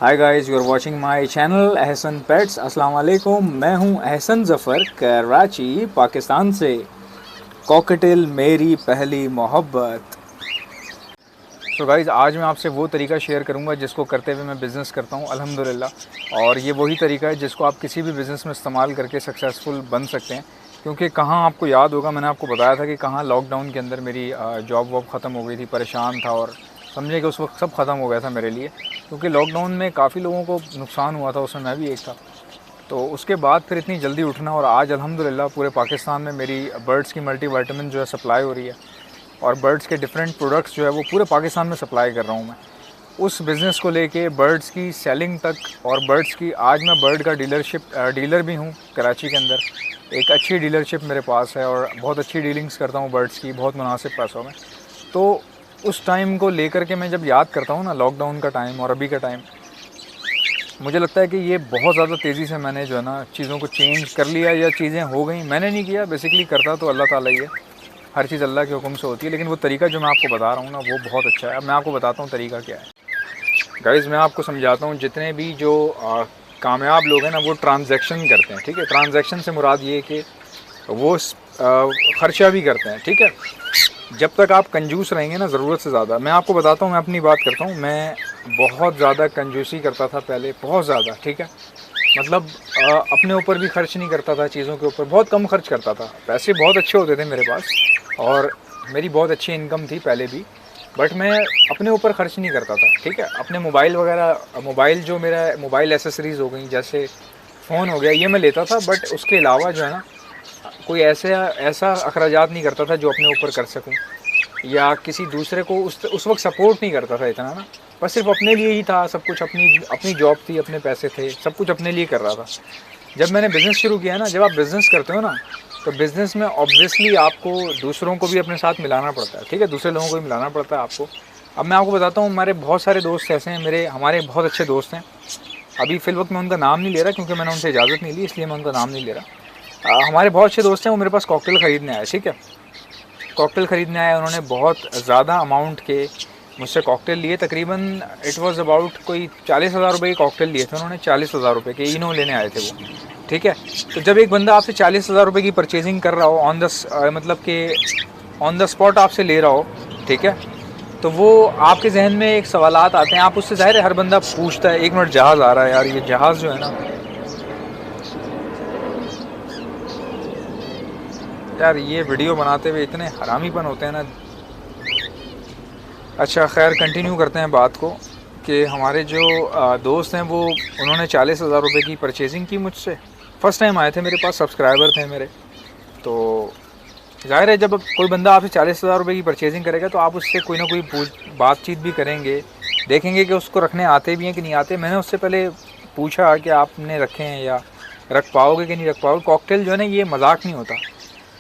Hi guys, you are watching my channel Ehsan pets. अस्सलाम वालेकुम। मैं हूं एहसन ज़फ़र, कराची पाकिस्तान से। कॉकटेल मेरी पहली मोहब्बत। तो गाइस, आज मैं आपसे वो तरीका शेयर करूंगा जिसको करते हुए मैं बिज़नेस करता हूं अल्हम्दुलिल्लाह। और ये वही तरीका है जिसको आप किसी भी बिज़नेस में इस्तेमाल करके सक्सेसफुल बन सकते हैं। क्योंकि कहाँ आपको याद होगा, मैंने आपको बताया था कि कहाँ लॉकडाउन के अंदर मेरी जॉब वॉब ख़त्म हो गई थी, परेशान था और समझे कि उस वक्त सब ख़त्म हो गया था मेरे लिए। क्योंकि लॉकडाउन में काफ़ी लोगों को नुकसान हुआ था, उसमें मैं भी एक था। तो उसके बाद फिर इतनी जल्दी उठना, और आज अल्हम्दुलिल्लाह पूरे पाकिस्तान में मेरी बर्ड्स की मल्टीविटामिन जो है सप्लाई हो रही है, और बर्ड्स के डिफरेंट प्रोडक्ट्स जो है वो पूरे पाकिस्तान में सप्लाई कर रहा हूँ मैं। उस बिज़नेस को लेके बर्ड्स की सेलिंग तक, और बर्ड्स की आज मैं बर्ड का डीलर भी हूँ कराची के अंदर। एक अच्छी डीलरशिप मेरे पास है और बहुत अच्छी डीलिंग्स करता हूँ बर्ड्स की, बहुत मुनासिब पैसों में। तो उस टाइम को लेकर के मैं जब याद करता हूँ ना, लॉकडाउन का टाइम और अभी का टाइम, मुझे लगता है कि ये बहुत ज़्यादा तेज़ी से मैंने जो है ना चीज़ों को चेंज कर लिया, या चीज़ें हो गई। मैंने नहीं किया, बेसिकली करता तो अल्लाह ताला ही है। हर चीज़ अल्लाह के हुक्म से होती है, लेकिन वो तरीका जो मैं आपको बता रहा हूँ ना, वो बहुत अच्छा है। अब मैं आपको बताता हूँ तरीका क्या है। गाइज़, मैं आपको समझाता हूँ। जितने भी जो कामयाब लोग हैं ना, वो ट्रांजैक्शन करते हैं, ठीक है। ट्रांजैक्शन से मुराद ये है कि वो ख़र्चा भी करते हैं, ठीक है। जब तक आप कंजूस रहेंगे ना ज़रूरत से ज़्यादा, मैं आपको बताता हूँ, मैं अपनी बात करता हूँ। मैं बहुत ज़्यादा कंजूसी करता था पहले, बहुत ज़्यादा, ठीक है। मतलब अपने ऊपर भी खर्च नहीं करता था, चीज़ों के ऊपर बहुत कम खर्च करता था। पैसे बहुत अच्छे होते थे मेरे पास, और मेरी बहुत अच्छी इनकम थी पहले भी, बट मैं अपने ऊपर खर्च नहीं करता था, ठीक है। अपने मोबाइल वगैरह, मोबाइल जो मेरा मोबाइल एसेसरीज़ हो गई, जैसे फ़ोन हो गया, ये मैं लेता था। बट उसके अलावा जो है ना, कोई ऐसा अखराजात नहीं करता था जो अपने ऊपर कर सकूं, या किसी दूसरे को उस वक्त सपोर्ट नहीं करता था इतना ना। बस सिर्फ अपने लिए ही था सब कुछ। अपनी अपनी जॉब थी, अपने पैसे थे, सब कुछ अपने लिए कर रहा था। जब मैंने बिज़नेस शुरू किया ना, जब आप बिज़नेस करते हो ना, तो बिज़नेस में ऑब्वियसली आपको दूसरों को भी अपने साथ मिलाना पड़ता है, ठीक है। दूसरे लोगों को भी मिलाना पड़ता है आपको। अब मैं आपको बताता हूँ, हमारे बहुत सारे दोस्त ऐसे हैं, हमारे बहुत अच्छे दोस्त हैं। अभी फ़िल वक्त मैं उनका नाम नहीं ले रहा, क्योंकि मैंने उनसे इजाज़त नहीं ली, इसलिए मैं उनका नाम नहीं ले रहा। हमारे बहुत अच्छे दोस्त हैं, वो मेरे पास कॉकटेल ख़रीदने आए, ठीक है। कॉकटेल ख़रीदने आए, उन्होंने बहुत ज़्यादा अमाउंट के मुझसे कॉकटेल लिए। तकरीबन इट वाज़ अबाउट कोई 40,000 रुपये के कॉकटेल लिए थे उन्होंने। 40,000 रुपये के इनो लेने आए थे वो, ठीक है। तो जब एक बंदा आपसे 40,000 रुपये की परचेजिंग कर रहा हो, मतलब कि ऑन द स्पॉट आपसे ले रहा हो, ठीक है, तो वो आपके जहन में एक सवालात आते हैं। आप उससे, ज़ाहिर है हर बंदा पूछता है, एक मिनट जहाज़ आ रहा है यार, ये जहाज़ जो है ना यार, ये वीडियो बनाते हुए इतने हरामीपन होते हैं ना। अच्छा, खैर कंटिन्यू करते हैं बात को, कि हमारे जो दोस्त हैं, वो उन्होंने 40,000 रुपये की परचेजिंग की मुझसे। फ़र्स्ट टाइम आए थे मेरे पास, सब्सक्राइबर थे मेरे। तो ज़ाहिर है जब कोई बंदा आपसे 40,000 रुपये की परचेजिंग करेगा, तो आप उससे कोई ना कोई बातचीत भी करेंगे, देखेंगे कि उसको रखने आते भी हैं कि नहीं आते। मैंने उससे पहले पूछा कि आपने रखे हैं या रख पाओगे कि नहीं रख पाओगे। कॉकटेल जो है ना, ये मजाक नहीं होता।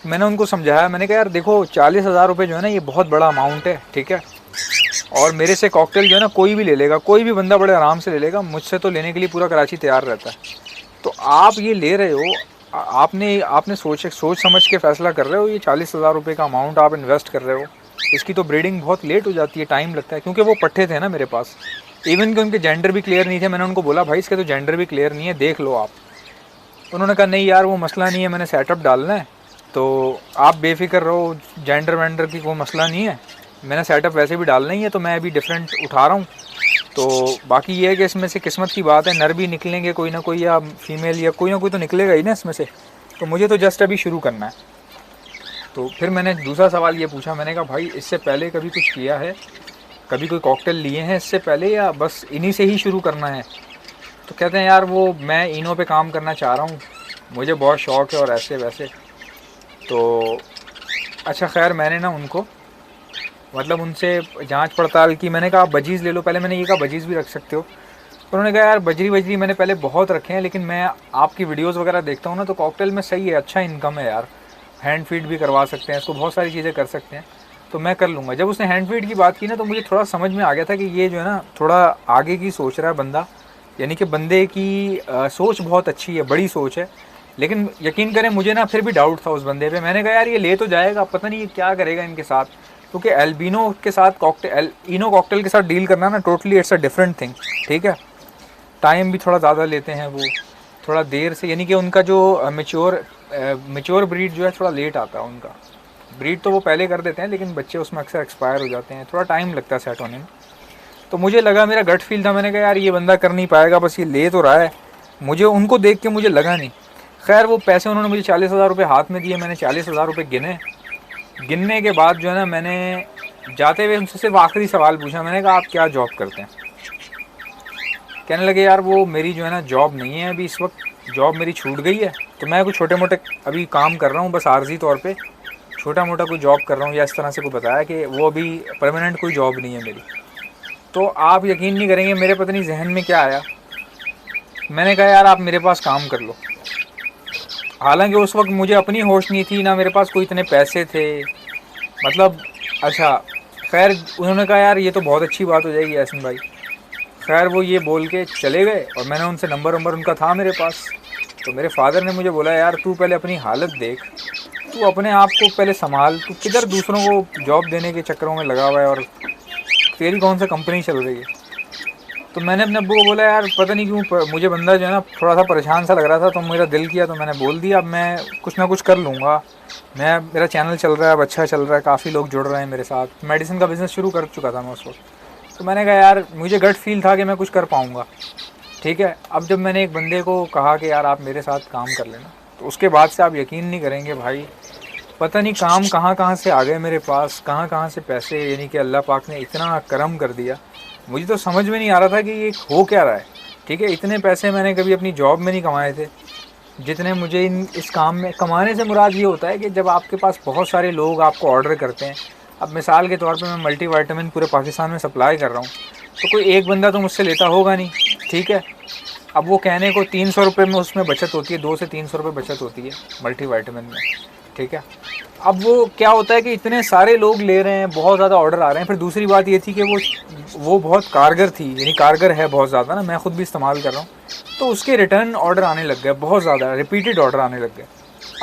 मैंने उनको समझाया, मैंने कहा यार देखो, 40,000 रुपये जो है ना, ये बहुत बड़ा अमाउंट है, ठीक है। और मेरे से कॉकटेल जो है ना कोई भी ले लेगा, कोई भी बंदा बड़े आराम से ले लेगा। मुझसे तो लेने के लिए पूरा कराची तैयार रहता है। तो आप ये ले रहे हो, आपने सोच समझ के फ़ैसला कर रहे हो। ये 40,000 रुपये का अमाउंट आप इन्वेस्ट कर रहे हो। इसकी तो ब्रीडिंग बहुत लेट हो जाती है, टाइम लगता है। क्योंकि वो पट्ठे थे ना मेरे पास, इवन कि उनके जेंडर भी क्लियर नहीं थे। मैंने उनको बोला भाई, इसके तो जेंडर भी क्लियर नहीं है, देख लो आप। उन्होंने कहा नहीं यार, वो मसला नहीं है, मैंने सेटअप डालना है, तो आप बेफिक्र रहो, जेंडर वेंडर की कोई मसला नहीं है, मैंने सेटअप वैसे भी डालना ही है, तो मैं अभी डिफरेंट उठा रहा हूँ। तो बाकी ये है कि इसमें से किस्मत की बात है, नर भी निकलेंगे कोई ना कोई, या फीमेल, या कोई ना कोई तो निकलेगा ही ना इसमें से। तो मुझे तो जस्ट अभी शुरू करना है। तो फिर मैंने दूसरा सवाल ये पूछा, मैंने कहा भाई, इससे पहले कभी कुछ किया है, कभी कोई कॉकटेल लिए हैं इससे पहले, या बस इन्हीं से ही शुरू करना है। तो कहते हैं यार, वो मैं इनों पे काम करना चाह रहा हूँ, मुझे बहुत शौक़ है और ऐसे वैसे। तो अच्छा, खैर मैंने ना उनको, मतलब उनसे जांच पड़ताल की। मैंने कहा आप बजीज़ ले लो पहले। मैंने ये कहा बजीज़ भी रख सकते हो। उन्होंने कहा यार, बजरी मैंने पहले बहुत रखे हैं, लेकिन मैं आपकी वीडियोस वगैरह देखता हूँ ना, तो कॉकटेल में सही है, अच्छा इनकम है यार। हैंड फीड भी करवा सकते हैं इसको, बहुत सारी चीज़ें कर सकते हैं, तो मैं कर लूँगा। जब उसने हैंड फीड की बात की ना, तो मुझे थोड़ा समझ में आ गया था कि ये जो है ना, थोड़ा आगे की सोच रहा है बंदा। यानी कि बंदे की सोच बहुत अच्छी है, बड़ी सोच है। लेकिन यकीन करें, मुझे ना फिर भी डाउट था उस बंदे पे। मैंने कहा यार, ये ले तो जाएगा, पता नहीं ये क्या करेगा इनके साथ। क्योंकि एल्बिनो के साथ इनो कॉकटेल के साथ डील करना ना, totally it's a different thing, ठीक है। टाइम भी थोड़ा ज़्यादा लेते हैं वो, थोड़ा देर से, यानी कि उनका जो मेच्योर ब्रीड जो है थोड़ा लेट आता है उनका। ब्रीड तो वो पहले कर देते हैं लेकिन बच्चे उसमें अक्सर एक्सपायर हो जाते हैं, थोड़ा टाइम लगता है सेट होने में। तो मुझे लगा, मेरा गट फील था, मैंने कहा यार ये बंदा कर नहीं पाएगा, बस ये ले तो रहा है। मुझे उनको देख के मुझे लगा नहीं। खैर वो पैसे उन्होंने मुझे 40,000 रुपये हाथ में दिए, मैंने 40,000 रुपये गिने। गिनने के बाद जो है ना, मैंने जाते हुए उनसे सिर्फ आखिरी सवाल पूछा, मैंने कहा आप क्या जॉब करते हैं? कहने लगे यार वो मेरी जो है ना जॉब नहीं है अभी, इस वक्त जॉब मेरी छूट गई है, तो मैं कुछ छोटे मोटे अभी काम कर रहा हूँ, बस आर्जी तौर पे छोटा मोटा कोई जॉब कर रहा हूँ, या इस तरह से कोई बताया कि वो अभी परमानेंट कोई जॉब नहीं है मेरी। तो आप यकीन नहीं करेंगे मेरे पता नहीं जहन में क्या आया। मैंने कहा यार आप मेरे पास काम कर लो। हालांकि उस वक्त मुझे अपनी होश नहीं थी, ना मेरे पास कोई इतने पैसे थे, मतलब अच्छा खैर उन्होंने कहा यार ये तो बहुत अच्छी बात हो जाएगी एहसन भाई। खैर वो ये बोल के चले गए और मैंने उनसे नंबर उनका था मेरे पास। तो मेरे फादर ने मुझे बोला यार तू पहले अपनी हालत देख, तू अपने आप को पहले संभाल, तू किधर दूसरों को जॉब देने के चक्करों में लगा हुआ है और तेरी कौन सा कंपनी चल रही है। तो मैंने अपने अब्बू को बोला यार पता नहीं क्यों मुझे बंदा जो है ना थोड़ा सा परेशान सा लग रहा था, तो मेरा दिल किया तो मैंने बोल दिया अब मैं कुछ ना कुछ कर लूँगा। मेरा चैनल चल रहा है, अब अच्छा चल रहा है, काफ़ी लोग जुड़ रहे हैं मेरे साथ, मेडिसिन का बिज़नेस शुरू कर चुका था मैं उस वक्त। तो मैंने कहा यार मुझे गट फील था कि मैं कुछ कर पाऊँगा, ठीक है। अब जब मैंने एक बंदे को कहा कि यार आप मेरे साथ काम कर लेना, तो उसके बाद से आप यकीन नहीं करेंगे भाई, पता नहीं काम कहाँ से आ गए मेरे पास, कहाँ से पैसे, यानी कि अल्लाह पाक ने इतना करम कर दिया। मुझे तो समझ में नहीं आ रहा था कि ये हो क्या रहा है, ठीक है। इतने पैसे मैंने कभी अपनी जॉब में नहीं कमाए थे जितने मुझे इस काम में। कमाने से मुराद ये होता है कि जब आपके पास बहुत सारे लोग आपको ऑर्डर करते हैं, अब मिसाल के तौर पे मैं मल्टीविटामिन पूरे पाकिस्तान में सप्लाई कर रहा हूँ, तो कोई एक बंदा तो मुझसे लेता होगा नहीं, ठीक है। अब वो कहने को 300 रुपये में उसमें बचत होती है, 200 से 300 रुपये बचत होती है मल्टीविटामिन में, ठीक है। अब वो क्या होता है कि इतने सारे लोग ले रहे हैं, बहुत ज़्यादा ऑर्डर आ रहे हैं। फिर दूसरी बात ये थी कि वो बहुत कारगर थी, यानी कारगर है बहुत ज़्यादा ना, मैं ख़ुद भी इस्तेमाल कर रहा हूँ, तो उसके रिटर्न ऑर्डर आने लग गए, बहुत ज़्यादा रिपीटेड ऑर्डर आने लग गए।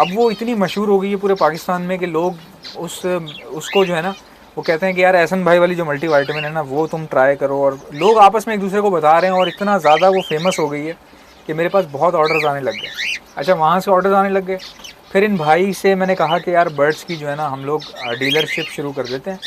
अब वो इतनी मशहूर हो गई है पूरे पाकिस्तान में कि लोग उसको जो है ना वो कहते हैं कि यार एहसन भाई वाली जो मल्टीविटामिन है ना वो तुम ट्राई करो, और लोग आपस में एक दूसरे को बता रहे हैं, और इतना ज़्यादा वो फेमस हो गई है कि मेरे पास बहुत ऑर्डर्स आने लग गए। अच्छा वहाँ से ऑर्डर्स आने लग गए, फिर इन भाई से मैंने कहा कि यार बर्ड्स की जो है ना हम लोग डीलरशिप शुरू कर देते हैं,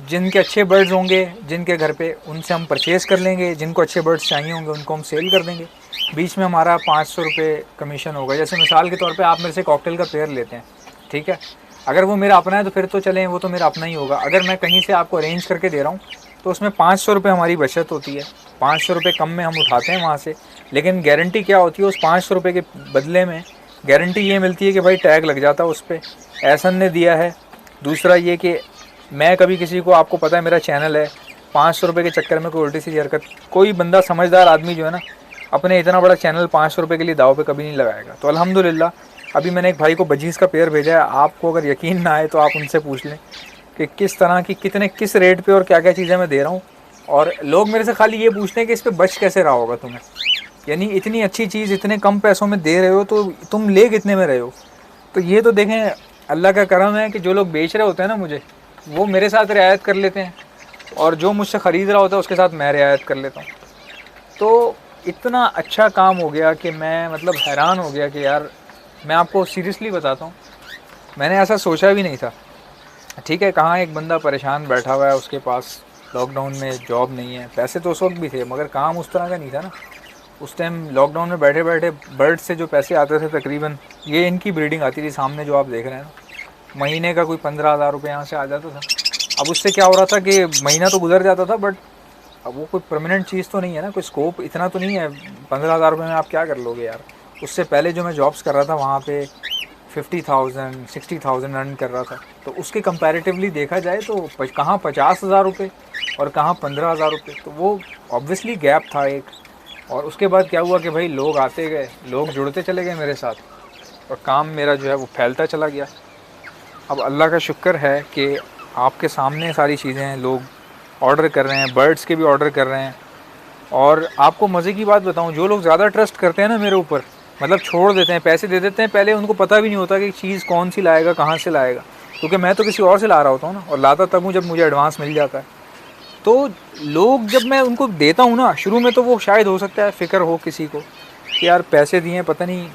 जिनके अच्छे बर्ड्स होंगे जिनके घर पे, उनसे हम परचेज़ कर लेंगे, जिनको अच्छे बर्ड्स चाहिए होंगे उनको हम सेल कर देंगे, बीच में हमारा 500 रुपये कमीशन होगा। जैसे मिसाल के तौर पे आप मेरे से कॉकटेल का पेयर लेते हैं, ठीक है, अगर वो मेरा अपना है तो फिर तो चलें, वो तो मेरा अपना ही होगा। अगर मैं कहीं से आपको अरेंज करके दे रहा हूँ तो उसमें 500 रुपये हमारी बचत होती है, 500 रुपये कम में हम उठाते हैं वहाँ से, लेकिन गारंटी क्या होती है उस 500 रुपये के बदले में? गारंटी ये मिलती है कि भाई टैग लग जाता है उस पर, एहसन ने दिया है। दूसरा ये कि मैं कभी किसी को, आपको पता है मेरा चैनल है, 500 रुपये के चक्कर में कोई उल्टी सी हरकत, कोई बंदा समझदार आदमी जो है ना अपने इतना बड़ा चैनल 500 रुपये के लिए दाव पे कभी नहीं लगाएगा। तो अल्हम्दुलिल्लाह अभी मैंने एक भाई को बजीज़ का पेयर भेजा है, आपको अगर यकीन ना आए तो आप उनसे पूछ लें कि किस तरह की किस रेट पे और क्या क्या चीज़ें मैं दे रहा हूँ। और लोग मेरे से खाली ये पूछते हैं कि इस पर बच कैसे रहा होगा तुम्हें, यानी इतनी अच्छी चीज़ इतने कम पैसों में दे रहे हो तो तुम ले कितने में रहे हो। तो ये तो देखें अल्लाह का करम है कि जो लोग बेच रहे होते हैं ना मुझे, वो मेरे साथ रियायत कर लेते हैं, और जो मुझसे ख़रीद रहा होता है उसके साथ मैं रियायत कर लेता हूँ। तो इतना अच्छा काम हो गया कि मैं मतलब हैरान हो गया कि यार मैं आपको सीरियसली बताता हूँ, मैंने ऐसा सोचा भी नहीं था, ठीक है। कहाँ एक बंदा परेशान बैठा हुआ है, उसके पास लॉकडाउन में जॉब नहीं है, पैसे तो उस वक्त भी थे मगर काम उस तरह का नहीं था ना। उस टाइम लॉकडाउन में बैठे बैठे बर्ड से जो पैसे आते थे, तकरीबन ये इनकी ब्रीडिंग आती थी सामने जो आप देख रहे हैं ना, महीने का कोई 15,000 रुपये यहाँ से आ जाता था। अब उससे क्या हो रहा था कि महीना तो गुजर जाता था, बट अब वो कोई परमानेंट चीज़ तो नहीं है ना, कोई स्कोप इतना तो नहीं है। 15,000 रुपये में आप क्या कर लोगे यार। उससे पहले जो मैं जॉब्स कर रहा था वहाँ पे 50,000 60,000 अर्न कर रहा था, तो उसके कंपैरेटिवली देखा जाए तो कहाँ 50,000 रुपये और कहाँ 15,000 रुपये, तो वो ऑब्वियसली गैप था एक। और उसके बाद क्या हुआ कि भाई लोग आते गए, लोग जुड़ते चले गए मेरे साथ, और काम मेरा जो है वो फैलता चला गया। अब अल्लाह का शुक्र है कि आपके सामने सारी चीज़ें हैं, लोग ऑर्डर कर रहे हैं, बर्ड्स के भी ऑर्डर कर रहे हैं। और आपको मज़े की बात बताऊं, जो लोग ज़्यादा ट्रस्ट करते हैं ना मेरे ऊपर, मतलब छोड़ देते हैं, पैसे दे देते हैं, पहले उनको पता भी नहीं होता कि चीज़ कौन सी लाएगा, कहाँ से लाएगा, क्योंकि मैं तो किसी और से ला रहा होता हूँ ना, और लाता तब हूँ जब मुझे एडवांस मिल जाता है। तो लोग जब मैं उनको देता हूँ ना, शुरू में तो वो शायद हो सकता है फ़िक्र हो किसी को कि यार पैसे दिए हैं पता नहीं,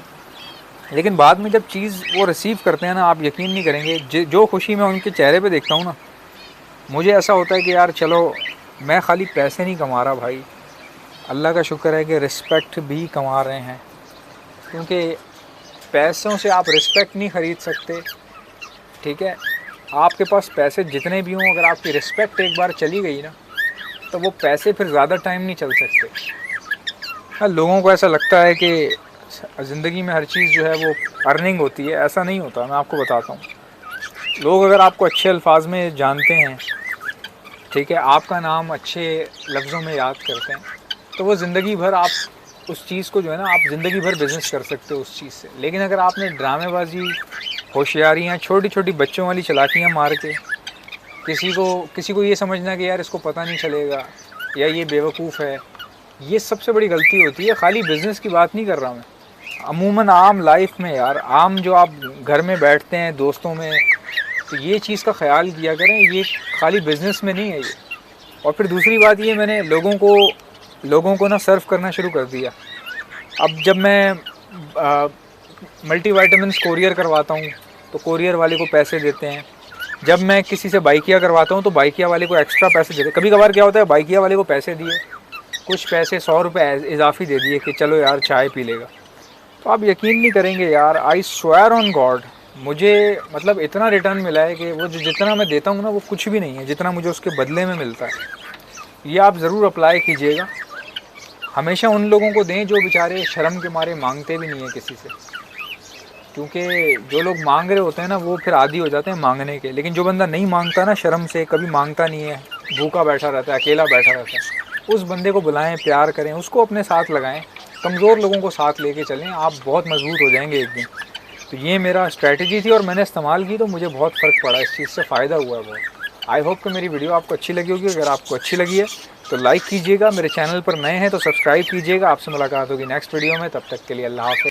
लेकिन बाद में जब चीज़ वो रिसीव करते हैं ना, आप यकीन नहीं करेंगे जो खुशी मैं उनके चेहरे पे देखता हूँ ना, मुझे ऐसा होता है कि यार चलो मैं खाली पैसे नहीं कमा रहा भाई, अल्लाह का शुक्र है कि रिस्पेक्ट भी कमा रहे हैं, क्योंकि पैसों से आप रिस्पेक्ट नहीं ख़रीद सकते, ठीक है। आपके पास पैसे जितने भी हों, अगर आपकी रिस्पेक्ट एक बार चली गई ना, तो वो पैसे फिर ज़्यादा टाइम नहीं चल सकते। हाँ, लोगों को ऐसा लगता है कि ज़िंदगी में हर चीज़ जो है वो अर्निंग होती है, ऐसा नहीं होता। मैं आपको बताता हूँ, लोग अगर आपको अच्छे अल्फाज में जानते हैं, ठीक है, आपका नाम अच्छे लफ्ज़ों में याद करते हैं, तो वो ज़िंदगी भर आप उस चीज़ को जो है ना, आप ज़िंदगी भर बिज़नेस कर सकते हो उस चीज़ से। लेकिन अगर आपने ड्रामेबाजी, होशियारियाँ, छोटी छोटी बच्चों वाली चालाकियाँ मार के किसी को ये समझना कि यार इसको पता नहीं चलेगा या ये बेवकूफ़ है, ये सबसे बड़ी गलती होती है। खाली बिज़नेस की बात नहीं कर रहा मैं, अमूमन आम लाइफ में यार, आम जो आप घर में बैठते हैं दोस्तों में, तो ये चीज़ का ख्याल किया करें, ये खाली बिज़नेस में नहीं है ये। और फिर दूसरी बात ये, मैंने लोगों को ना सर्व करना शुरू कर दिया। अब जब मैं मल्टीविटामिन्स कोरियर करवाता हूँ तो कोरियर वाले को पैसे देते हैं। जब मैं किसी से बाइकिया करवाता हूँ तो बाइकिया वाले को एक्स्ट्रा पैसे देते हैं। कभी कभार क्या होता है, बाइकिया वाले को पैसे दिए, कुछ पैसे 100 रुपये इजाफी दे दिए कि चलो यार चाय पी लेगा। तो आप यकीन नहीं करेंगे यार, आई स्वेयर ऑन गॉड, मुझे मतलब इतना रिटर्न मिला है कि वो जो जितना मैं देता हूँ ना, वो कुछ भी नहीं है जितना मुझे उसके बदले में मिलता है। ये आप ज़रूर अप्लाई कीजिएगा। हमेशा उन लोगों को दें जो बेचारे शर्म के मारे मांगते भी नहीं हैं किसी से, क्योंकि जो लोग मांग रहे होते हैं ना, वो फिर आदी हो जाते हैं मांगने के। लेकिन जो बंदा नहीं मांगता ना, शर्म से कभी मांगता नहीं है, भूखा बैठा रहता है, अकेला बैठा रहता है, उस बंदे को बुलाएं, प्यार करें, उसको अपने साथ लगाएं, कमज़ोर लोगों को साथ लेके चलें, आप बहुत मजबूत हो जाएंगे एक दिन। तो ये मेरा स्ट्रैटेजी थी और मैंने इस्तेमाल की, तो मुझे बहुत फ़र्क पड़ा, इस चीज़ से फ़ायदा हुआ है बहुत। आई होप कि मेरी वीडियो आपको अच्छी लगी होगी। अगर आपको अच्छी लगी है तो लाइक कीजिएगा, मेरे चैनल पर नए हैं तो सब्सक्राइब कीजिएगा। आपसे मुलाकात होगी नेक्स्ट वीडियो में, तब तक के लिए अल्लाह हाफ़िज़।